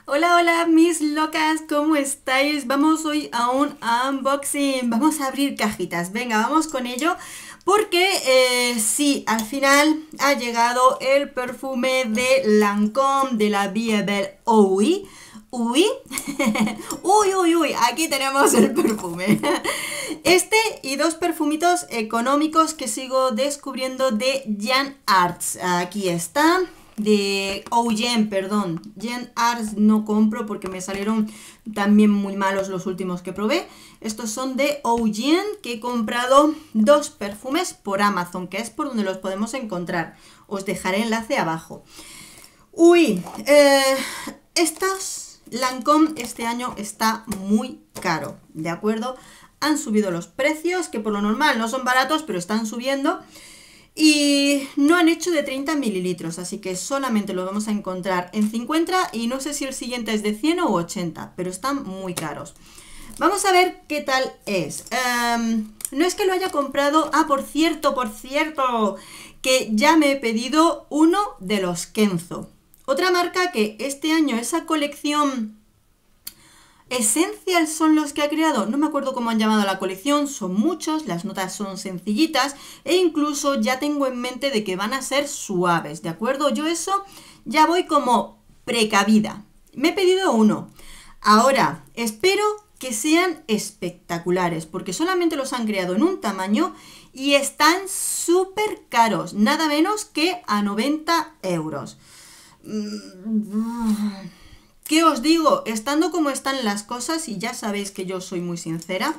Hola, hola, mis locas, ¿cómo estáis? Vamos hoy a un unboxing, vamos a abrir cajitas, venga, vamos con ello, porque sí, al final ha llegado el perfume de Lancôme de la Vie Belle Eau. Uy, uy, uy, uy, aquí tenemos el perfume. Este y dos perfumitos económicos que sigo descubriendo de Jean Arts. Aquí está. De Jean, perdón. Jean Arts no compro porque me salieron también muy malos los últimos que probé. Estos son de Jean, que he comprado dos perfumes por Amazon, que es por donde los podemos encontrar. Os dejaré enlace abajo. Uy, estos Lancôme este año está muy caro, ¿de acuerdo? Han subido los precios, que por lo normal no son baratos, pero están subiendo. Y no han hecho de 30 mililitros, así que solamente lo vamos a encontrar en 50 y no sé si el siguiente es de 100 o 80, pero están muy caros. Vamos a ver qué tal es. No es que lo haya comprado... Ah, por cierto, que ya me he pedido uno de los Kenzo. Otra marca que este año esa colección... Essential son los que ha creado, no me acuerdo cómo han llamado a la colección, son muchos, las notas son sencillitas e incluso ya tengo en mente de que van a ser suaves, ¿de acuerdo? Yo eso ya voy como precavida. Me he pedido uno. Ahora, espero que sean espectaculares, porque solamente los han creado en un tamaño y están súper caros, nada menos que a 90 euros. ¿Qué os digo? Estando como están las cosas, y ya sabéis que yo soy muy sincera,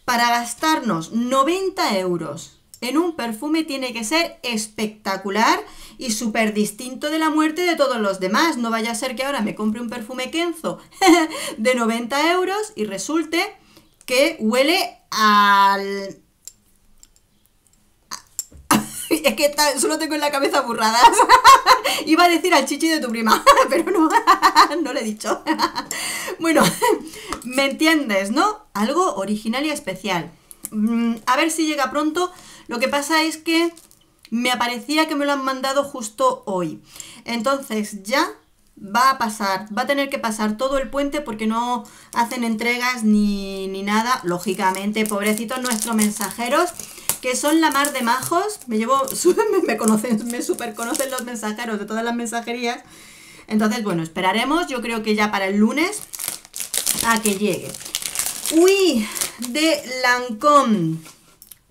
para gastarnos 90 euros en un perfume tiene que ser espectacular y súper distinto de la muerte de todos los demás. No vaya a ser que ahora me compre un perfume Kenzo de 90 euros y resulte que huele al... Es que solo tengo en la cabeza burradas. Iba a decir al chichi de tu prima, pero no, no lo he dicho. Bueno, me entiendes, ¿no? Algo original y especial. A ver si llega pronto. Lo que pasa es que me aparecía que me lo han mandado justo hoy. Entonces ya va a pasar, va a tener que pasar todo el puente porque no hacen entregas ni nada. Lógicamente, pobrecitos nuestros mensajeros, que son la mar de majos. Me conocen, me super conocen los mensajeros de todas las mensajerías. Entonces, bueno, esperaremos, yo creo que ya para el lunes, a que llegue. Uy, de Lancôme.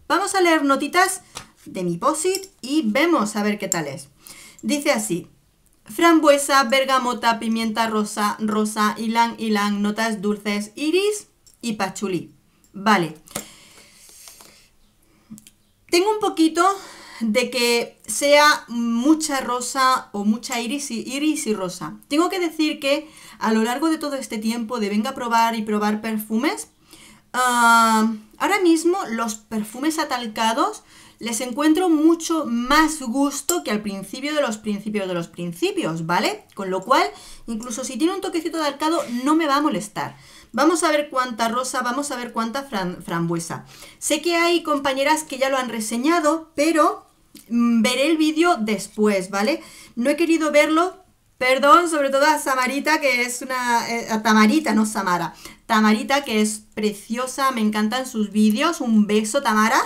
Vamos a leer notitas de mi post-it y vemos a ver qué tal es. Dice así: frambuesa, bergamota, pimienta rosa, rosa, ylang ylang, notas dulces, iris y pachulí. Vale. Tengo un poquito de que sea mucha rosa o mucha iris y rosa. Tengo que decir que a lo largo de todo este tiempo de venga a probar y probar perfumes, ahora mismo los perfumes atalcados les encuentro mucho más gusto que al principio de los principios, ¿vale? Con lo cual, incluso si tiene un toquecito de atalcado, no me va a molestar. Vamos a ver cuánta rosa, vamos a ver cuánta frambuesa. Sé que hay compañeras que ya lo han reseñado, pero veré el vídeo después, ¿vale? No he querido verlo, perdón, sobre todo a Samarita, que es una... a Tamarita, no Samara. Tamarita, que es preciosa, me encantan sus vídeos. Un beso, Tamara.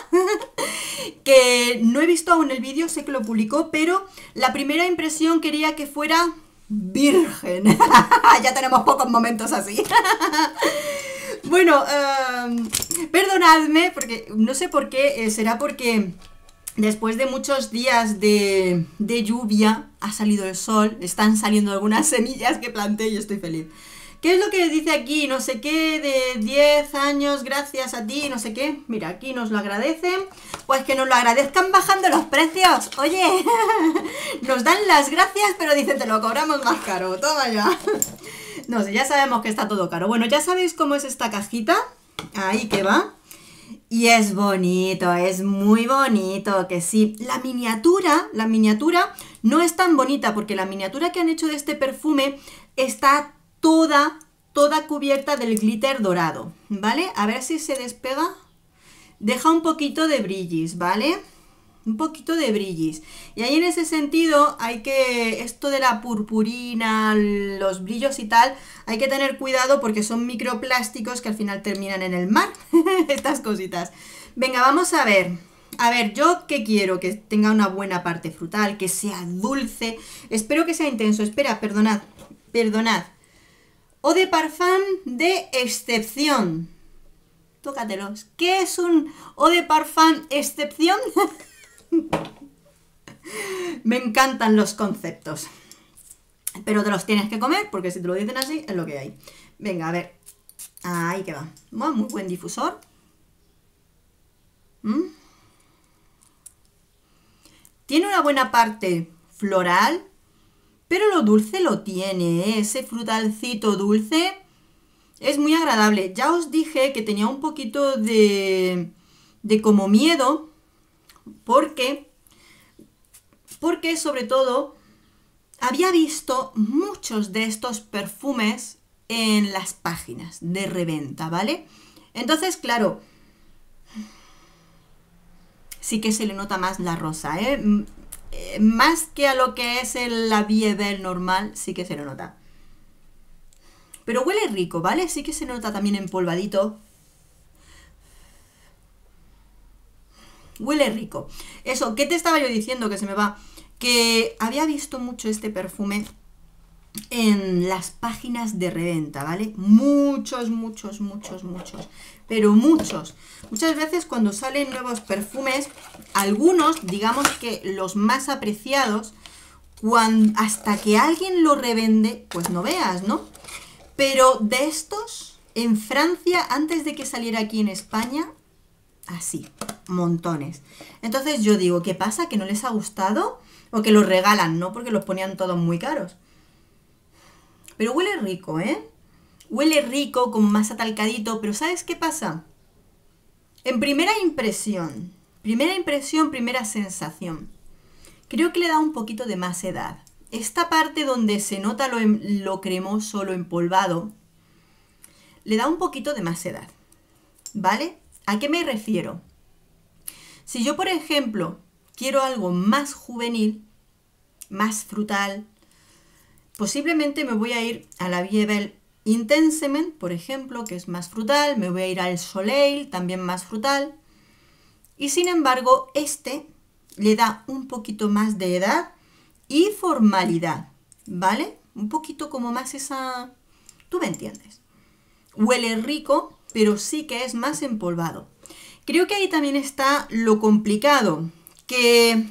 Que no he visto aún el vídeo, sé que lo publicó, pero la primera impresión quería que fuera virgen. Ya tenemos pocos momentos así. Bueno, perdonadme, porque no sé por qué, será porque después de muchos días de lluvia ha salido el sol, están saliendo algunas semillas que planté y estoy feliz. ¿Qué es lo que dice aquí? No sé qué, de 10 años, gracias a ti, no sé qué. Mira, aquí nos lo agradecen. Pues que nos lo agradezcan bajando los precios. Oye, nos dan las gracias, pero dicen, te lo cobramos más caro. Toma ya. No sé, ya sabemos que está todo caro. Bueno, ya sabéis cómo es esta cajita. Ahí que va. Y es bonito, es muy bonito, que sí. La miniatura no es tan bonita porque la miniatura que han hecho de este perfume está toda cubierta del glitter dorado, ¿vale? A ver si se despega. Deja un poquito de brillis, ¿vale? un poquito de brillis. Y ahí en ese sentido hay que, esto de la purpurina, los brillos y tal, hay que tener cuidado porque son microplásticos que al final terminan en el mar, estas cositas. Venga, vamos a ver. A ver, ¿yo qué quiero? Que tenga una buena parte frutal, que sea dulce. Espero que sea intenso. Espera, perdonad, perdonad. Eau de parfum de excepción. Tócatelos. ¿Qué es un eau de parfum excepción? Me encantan los conceptos. Pero te los tienes que comer porque si te lo dicen así es lo que hay. Venga, a ver. Ahí que va. Muy buen difusor. Tiene una buena parte floral, pero lo dulce lo tiene, ¿eh? Ese frutalcito dulce es muy agradable. Ya os dije que tenía un poquito de como miedo, porque sobre todo había visto muchos de estos perfumes en las páginas de reventa, ¿vale? Entonces, claro, sí que se le nota más la rosa, ¿eh? Más que a lo que es la Vie Belle normal, sí que se le nota. Pero huele rico, ¿vale? Sí que se nota también empolvadito. Huele rico. Eso, ¿qué te estaba yo diciendo? Que se me va. Que había visto mucho este perfume en las páginas de reventa, ¿vale? Muchos, muchos, muchos, muchos. Pero muchos. Muchas veces cuando salen nuevos perfumes, algunos, digamos que los más apreciados, hasta que alguien lo revende, pues no veas, ¿no? Pero de estos, en Francia, antes de que saliera aquí en España, así, montones. Entonces yo digo, ¿qué pasa? ¿Que no les ha gustado? O que los regalan, ¿no? Porque los ponían todos muy caros. Pero huele rico, ¿eh? Huele rico, como más atalcadito, pero ¿sabes qué pasa? En primera impresión, primera sensación, creo que le da un poquito de más edad. Esta parte donde se nota lo cremoso, lo empolvado, le da un poquito de más edad, ¿vale? ¿A qué me refiero? Si yo, por ejemplo, quiero algo más juvenil, más frutal, posiblemente me voy a ir a la Vie Belle Intensement, por ejemplo, que es más frutal, me voy a ir al Soleil, también más frutal, y sin embargo, este le da un poquito más de edad y formalidad, ¿vale? Un poquito como más esa... Tú me entiendes. Huele rico, pero sí que es más empolvado. Creo que ahí también está lo complicado, que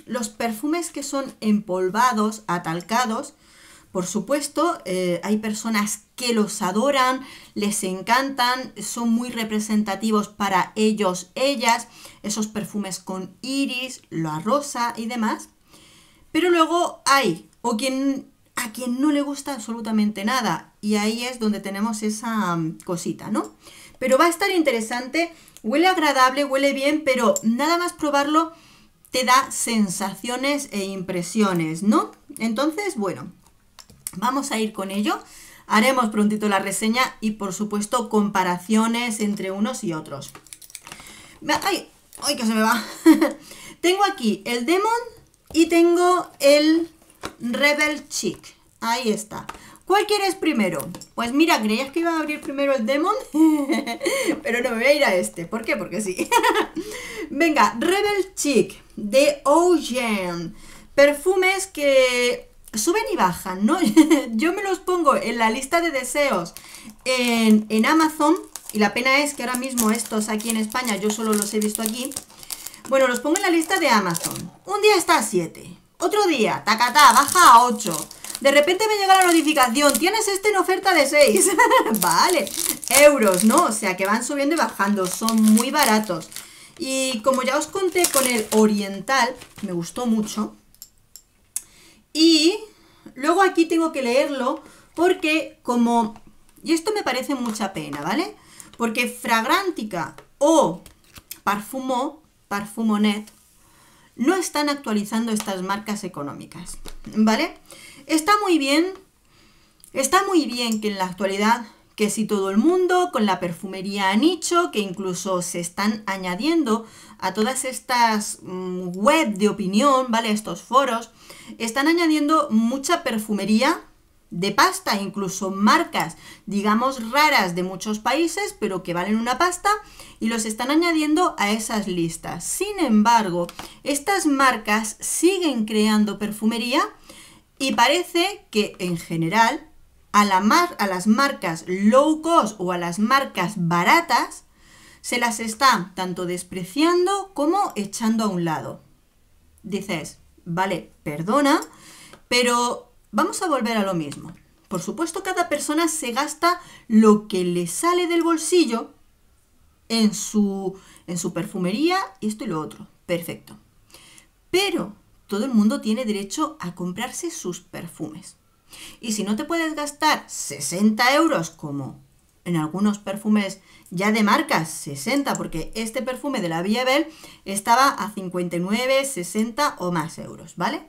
los perfumes que son empolvados, atalcados, por supuesto, hay personas que los adoran, les encantan, son muy representativos para ellos, ellas, esos perfumes con iris, la rosa y demás. Pero luego hay a quien no le gusta absolutamente nada, y ahí es donde tenemos esa cosita, ¿no? Pero va a estar interesante, huele agradable, huele bien, pero nada más probarlo te da sensaciones e impresiones, ¿no? Entonces, bueno, vamos a ir con ello. Haremos prontito la reseña y, por supuesto, comparaciones entre unos y otros. ¡Ay! ¡Ay, que se me va! Tengo aquí el Demon y tengo el Rebel Chic. Ahí está. ¿Cuál quieres primero? Pues mira, creías que iba a abrir primero el Demon, pero no, me voy a ir a este. ¿Por qué? Porque sí. Venga, Rebel Chic de Ocean. Perfumes que suben y bajan, ¿no? Yo me los pongo en la lista de deseos en Amazon, y la pena es que ahora mismo estos aquí en España yo solo los he visto aquí. Bueno, los pongo en la lista de Amazon. Un día está a 7, otro día, tacatá, baja a 8. De repente me llega la notificación, tienes este en oferta de 6. Vale, euros, ¿no? O sea que van subiendo y bajando, son muy baratos. Y como ya os conté con el Oriental, me gustó mucho. Y luego aquí tengo que leerlo porque como... Y esto me parece mucha pena, ¿vale? Porque Fragrantica o Parfumonet no están actualizando estas marcas económicas, ¿vale? Está muy bien que en la actualidad que si todo el mundo, con la perfumería a nicho, que incluso se están añadiendo a todas estas web de opinión, ¿vale? Estos foros, están añadiendo mucha perfumería de pasta, incluso marcas, digamos, raras de muchos países, pero que valen una pasta, y los están añadiendo a esas listas. Sin embargo, estas marcas siguen creando perfumería y parece que, en general, a las marcas low cost o a las marcas baratas se las está tanto despreciando como echando a un lado. Dices, vale, perdona, pero vamos a volver a lo mismo. Por supuesto, cada persona se gasta lo que le sale del bolsillo en su perfumería y esto y lo otro. Perfecto. Pero todo el mundo tiene derecho a comprarse sus perfumes. Y si no te puedes gastar 60 euros como en algunos perfumes ya de marcas, 60, porque este perfume de la Via Belle estaba a 59, 60 o más euros, ¿vale?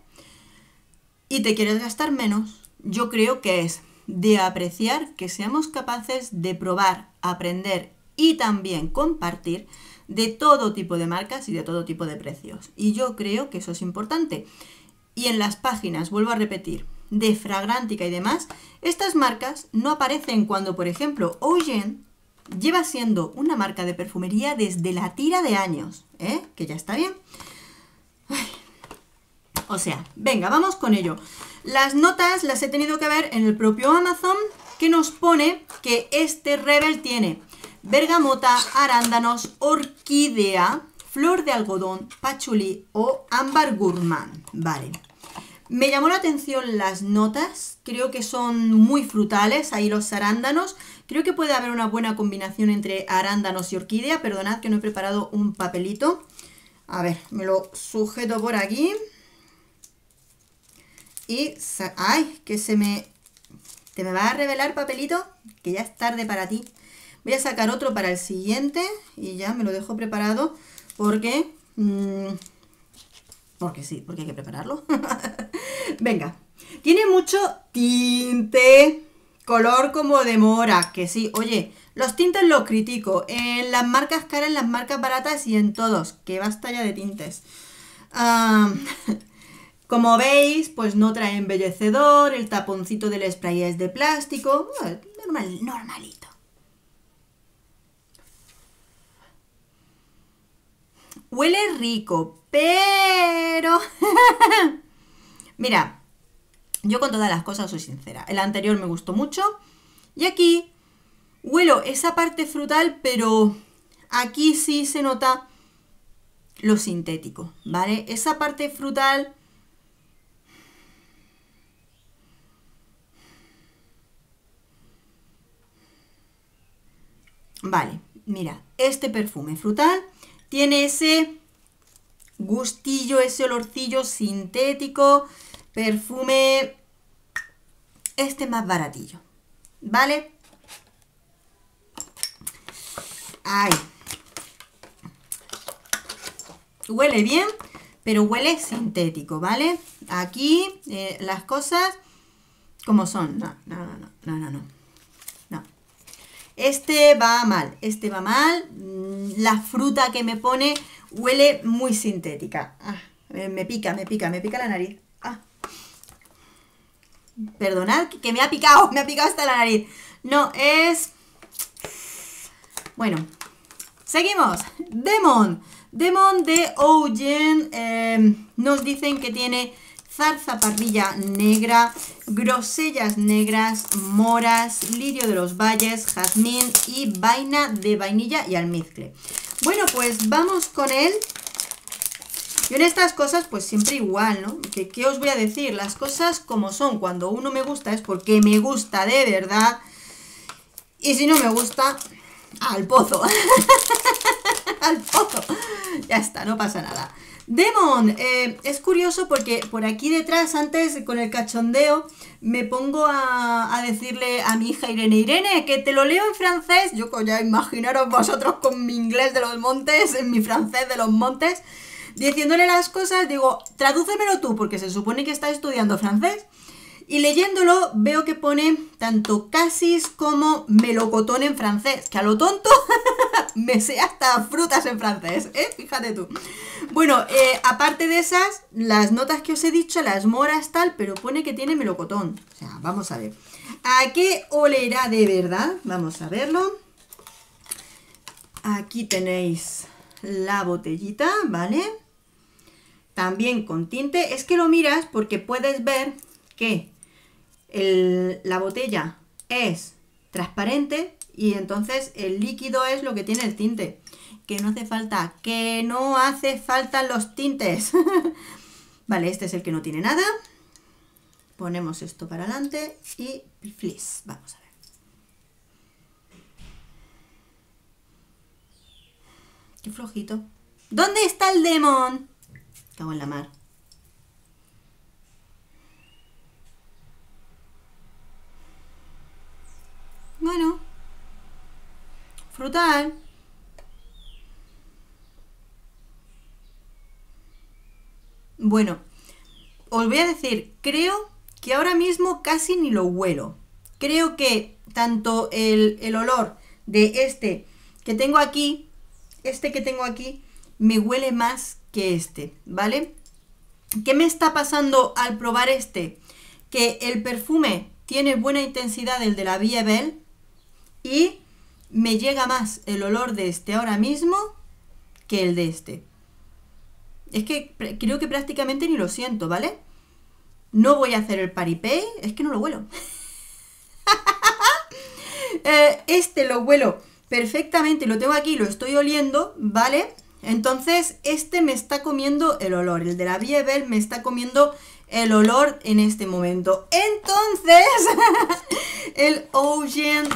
Y te quieres gastar menos, yo creo que es de apreciar que seamos capaces de probar, aprender y también compartir de todo tipo de marcas y de todo tipo de precios. Y yo creo que eso es importante. Y en las páginas, vuelvo a repetir, de Fragrantica y demás, estas marcas no aparecen cuando, por ejemplo, Eugène lleva siendo una marca de perfumería desde la tira de años, que ya está bien. Ay. O sea, venga, vamos con ello. Las notas las he tenido que ver en el propio Amazon, que nos pone que este Rebel tiene bergamota, arándanos, orquídea, flor de algodón, pachulí o ámbar gourmand. Vale. Me llamó la atención las notas, creo que son muy frutales, ahí los arándanos. Creo que puede haber una buena combinación entre arándanos y orquídea. Perdonad que no he preparado un papelito. A ver, me lo sujeto por aquí. Y... ¡ay! Que se me... ¿Te me va a revelar, papelito? Que ya es tarde para ti. Voy a sacar otro para el siguiente y ya me lo dejo preparado porque... porque sí, porque hay que prepararlo. Venga. Tiene mucho tinte, color como de mora, que sí. Oye, los tintes los critico en las marcas caras, en las marcas baratas y en todos. Que basta ya de tintes. Como veis, pues no trae embellecedor, el taponcito del spray es de plástico. Normalito. Huele rico, pero... Mira, yo con todas las cosas soy sincera. El anterior me gustó mucho. Y aquí huelo esa parte frutal, pero aquí sí se nota lo sintético, ¿vale? Esa parte frutal... Vale, mira, este perfume frutal tiene ese gustillo, ese olorcillo sintético, perfume, este más baratillo, ¿vale? Ay. Huele bien, pero huele sintético, ¿vale? Aquí las cosas como son. No. Este va mal, la fruta que me pone huele muy sintética. Me pica la nariz. Perdonad, que me ha picado hasta la nariz. No, es... Bueno, seguimos. Demon de Eugène. Nos dicen que tiene zarzaparrilla negra, grosellas negras, moras, lirio de los valles, jazmín y vaina de vainilla y almizcle. Bueno, pues vamos con él. Yo en estas cosas pues siempre igual, ¿no? ¿Qué os voy a decir? Las cosas como son. Cuando uno me gusta es porque me gusta de verdad. Y si no me gusta, al pozo. Al pozo. Ya está, no pasa nada. Demon, es curioso porque por aquí detrás, antes con el cachondeo, me pongo a decirle a mi hija Irene, que te lo leo en francés. Yo ya imaginaros vosotros con mi inglés de los montes, en mi francés de los montes, diciéndole las cosas, digo, tradúcemelo tú, porque se supone que está estudiando francés. Y leyéndolo veo que pone tanto casis como melocotón en francés, que a lo tonto me sé hasta frutas en francés, ¿eh? Fíjate tú. Bueno, aparte de esas, las notas que os he dicho, las moras tal, pero pone que tiene melocotón. O sea, vamos a ver. ¿A qué olerá de verdad? Vamos a verlo. Aquí tenéis la botellita, ¿vale? También con tinte. Es que lo miras porque puedes ver que la botella es transparente y entonces el líquido es lo que tiene el tinte. Que no hace falta los tintes. Vale, este es el que no tiene nada. Ponemos esto para adelante y flis. Vamos a ver. Qué flojito. ¿Dónde está el demon? Cago en la mar. Bueno. Frutal. Bueno. Os voy a decir, creo que ahora mismo casi ni lo huelo. Creo que tanto el olor de este que tengo aquí, me huele más que este, ¿vale? ¿Qué me está pasando al probar este? Que el perfume tiene buena intensidad, el de la Via Belle, y me llega más el olor de este ahora mismo que el de este. Es que creo que prácticamente ni lo siento, ¿vale? No voy a hacer el paripé, es que no lo huelo. Este lo huelo perfectamente, lo tengo aquí, lo estoy oliendo, ¿vale? Entonces, este me está comiendo el olor, el de la Via Belle me está comiendo el olor en este momento. Entonces, el Ogen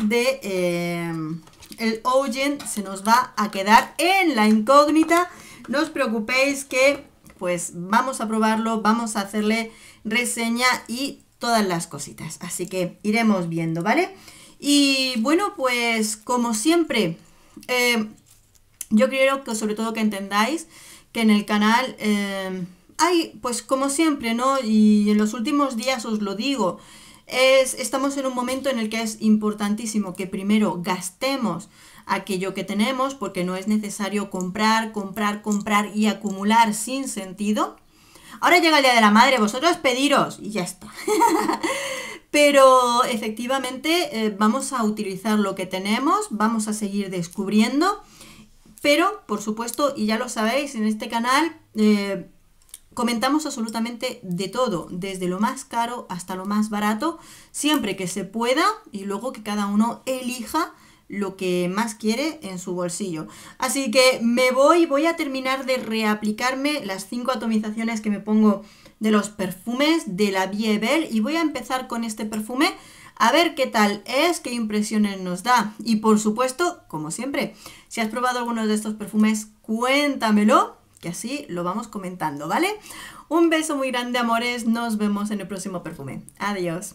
se nos va a quedar en la incógnita. No os preocupéis que, pues, vamos a probarlo, vamos a hacerle reseña y todas las cositas. Así que iremos viendo, ¿vale? Y bueno, pues, como siempre, yo quiero que sobre todo que entendáis que en el canal hay, pues como siempre, ¿no? Y en los últimos días os lo digo, estamos en un momento en el que es importantísimo que primero gastemos aquello que tenemos, porque no es necesario comprar y acumular sin sentido. Ahora llega el Día de la Madre, vosotros pediros y ya está. Pero efectivamente vamos a utilizar lo que tenemos, vamos a seguir descubriendo. Pero, por supuesto, y ya lo sabéis, en este canal comentamos absolutamente de todo, desde lo más caro hasta lo más barato, siempre que se pueda y luego que cada uno elija lo que más quiere en su bolsillo. Así que voy a terminar de reaplicarme las 5 atomizaciones que me pongo de los perfumes de la Via Belle y voy a empezar con este perfume a ver qué tal es, qué impresiones nos da. Y por supuesto, como siempre, si has probado algunos de estos perfumes, cuéntamelo, que así lo vamos comentando, ¿vale? Un beso muy grande, amores, nos vemos en el próximo perfume. Adiós.